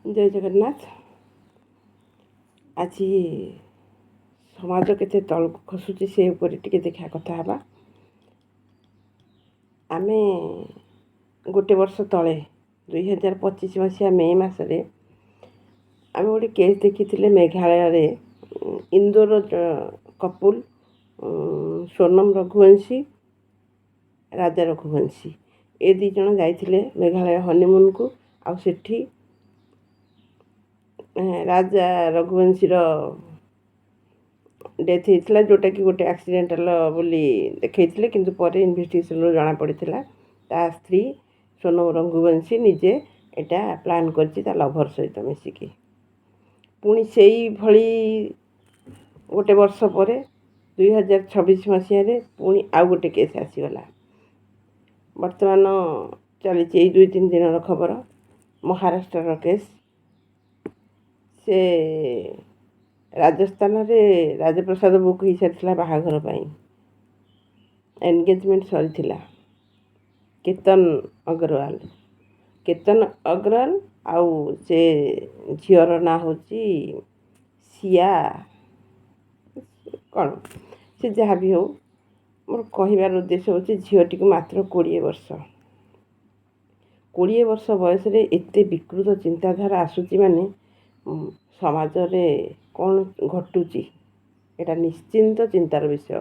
जय जगन्नाथ। आज समाज केते तलक खसुची से ऊपर टिके देखा कथा हवा। आमे गोटे वर्ष तले 2025 मसीहा मे मासरे आमे गोटे केस देखी मेघालय रे इंदोर कपुल सोनम रघुवंशी राजा रघुवंशी ए दी जन जाइथिले मेघालय हनीमून को आ सेठी राजा रघुवंशी डेथ होता जोटा कि गोटे एक्सीडेंटाल बोली देखते किंतु पर इन्वेस्टिगेशन जना पड़ा ता स्त्री सोनम रघुवंशी निजे यहाँ प्लान कर लभर सहित मिसिकी पुणी से भली गोटे वर्ष पर 2026 मसीह पुणी आउ गोटे केस आसीगला। बर्तमान चली 2-3 दिन खबर महाराष्ट्र केस से राजस्थान रे राजप्रसाद बुक हो सारी बाहाघर एनगेजमेंट सरी केतन अग्रवाल आउ से झीर ना हूँ सिया कौन से जहाँ भी हो मोर कहबार उद्देश्य हूँ झीटी को मात्र 20 वर्ष बयस एत विकृत चिंताधारा आसूची माने समाज रे कौन घटुची एटा निश्चिंत चिंतार विषय।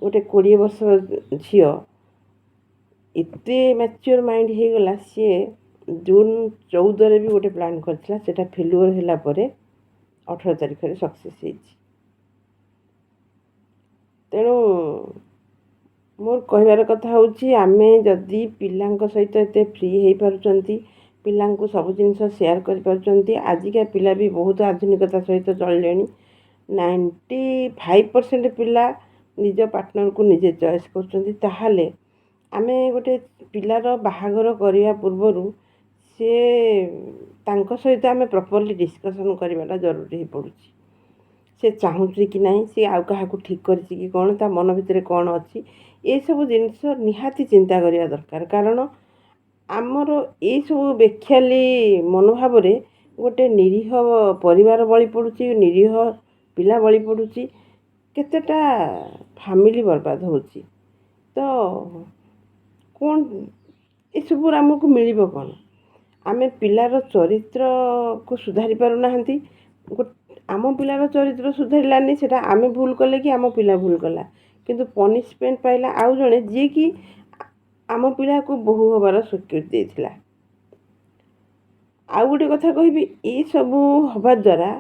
गोटे 20 वर्ष झी एत मैच्योर माइंड हो गला सी जून 14 भी गोटे प्लान करथिला सेटा फेल्युअर होला परे 18 तारिख रे सक्सेस होइछि। तेणु मोर कहबार कथा होछि आमे जदि पिलांक सहित एते फ्री हो पारुचंती पिलांको सब जिनस शेयर कर पारुचंती आजिका पिला भी बहुत आधुनिकता सहित चलिले 95% पिला निज पार्टनर को निजे चॉइस करचंती। ताहाले आमे गोटे पिलार बाहागर करिया पूर्वरु से तांको सहित आमे प्रॉपर्ली डिस्कशन करवाटा जरूरी हो पड़ुछि। से चाहूची कि नहीं से आउ क्या ठीक करिछि कि कौन ता मन भितर कौन अच्छी ये सब जिनस निहाती चिंता करिया दरकार। कारण आमर ये सब बेख्याली मनोभाव रे गोटे निरीह परिवार बलि पड़ुछि निरीह पिला बलि पड़ुछि केतेटा फैमिली बर्बाद होछि। तो कौन ये सब आमको मिलिबो कौन आमे पिलार चरित्र को सुधारी पारु नाहंती। आम पिलार चरित्र सुधारिलानी सेटा आमे भूल कले कि आम पिला भूल कला किंतु पनिशमेंट पाइला आउ जणे जी कि आम पिला को बहु हबार स्वीकृति देथिला। आउ गोटे कथा कहबी ये सबू हवा द्वारा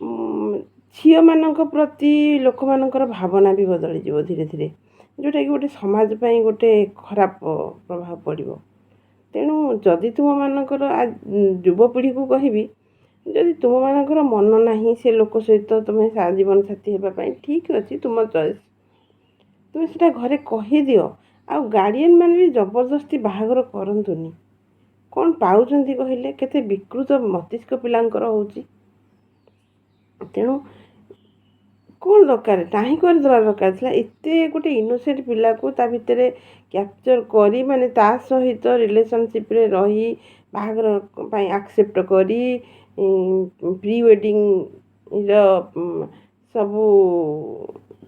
झील मानक प्रति लोक मानकर भावना भी बदली जीव धीरे धीरे जोटा कि गोटे समाज पाई गोटे खराब प्रभाव पड़ो। तेणु जदि तुम मानकर युवपीढ़ी को कहबी जदि तुम मानकर मन नहीं से लोक सहित तुम्हें जीवन साथी होगापाई ठीक अच्छे तुम चॉइस तुम से घरे कहीदिव आ गार्डियन मैंने भी जबरदस्ती बाहागर करतुनि कौन पाउछंती कहले केते विकृत मस्तिष्क पिलांकर होउची। तेणु कौन दरकार टाही कर देवा दरकार था एते गोटे इनोसेंट पिला को ता भितर कैप्चर करी माने ता सहित रिलेशनशिप रे रही बाहागर पाई एक्सेप्ट करी प्री वेडिंग सबू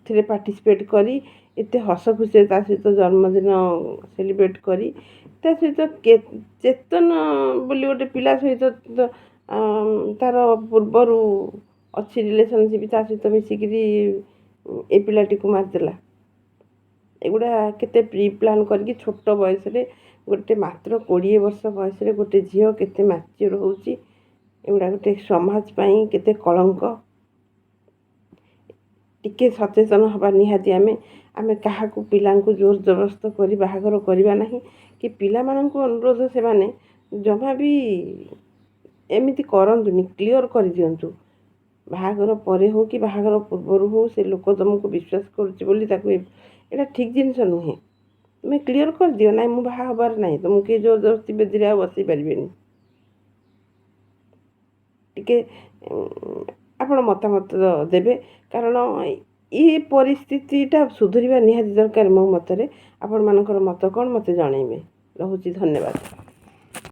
थे पार्टिसिपेट करी एते हस खुशी ता सहित जन्मदिन सेलिब्रेट करी ता सहित चेतन बोली गोटे पिला सहित तार पूर्वर अच्छी रिलेशनशिप ता सहित मिसिकी ए पिलाटी को मारदेला। एगुड़ा केते प्री प्लान करके छोट बयस गोटे मात्र 20 वर्ष बयस गोटे झील केते मैच्योर होउची एगुड़ा गोटे समाज पाई केते कलंक टिके सचेतन हवा निहाती आमे क्या पिला जोर जबरदस्त कर बाहागर करवा नहीं कि पिला मानक अनुरोध से माने जमा भी एमती करंतुनी क्लियर कर दियंतु बाहागर परे हो कि बाहागर पूर्वर हो से लोक तुमको विश्वास करा ठीक जिनस नुहे तुम्हें क्लियर कर दियो ना मु बाहा हबार ना तुमको किए जोर जबरदस्ती बेदी बसई पारे टिके आपण मतामत देवे। कारण ये परिस्थितिटा सुधरवा निहाती दरकार मो मतरे आपण मानकर मत कौन मत जनइबे। रहुची धन्यवाद।